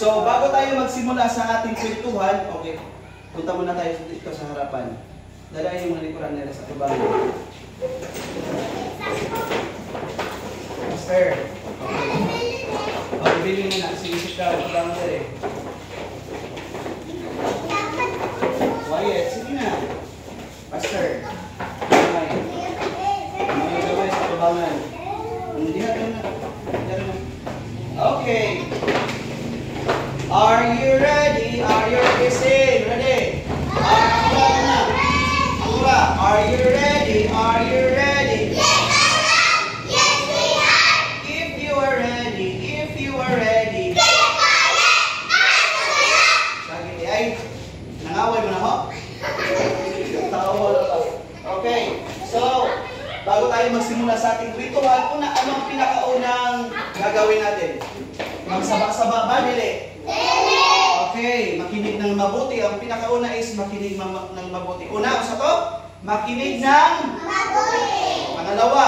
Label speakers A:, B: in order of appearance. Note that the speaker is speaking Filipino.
A: So, bago tayo magsimula sa ating kwentuhan, okay, punta muna tayo dito sa harapan. Dalayan yung mga likuran nila sa tubangan. Master. Okay. Bibili na na. Sige, ka. Tubangan nila eh. Quiet. Sige na. Master. Okay. Mga gawin sa tubangan. Hindi na. Okay. Are you ready? Are you ready? Ready? Are you ready? Are you ready?
B: Yes, yes, we are.
A: If you are ready, if you are ready. Lagi ay nangaway mo na ho? Tawa na to. Okay. So, bago tayo magsimula sa ating ritual, anong pinakaunang gagawin natin? Magsaba-saba ba, dili? Okay, makinig ng mabuti. Ang pinakauna is makinig ng mabuti. Una, sa to? Makinig ng mabuti. Pangalawa.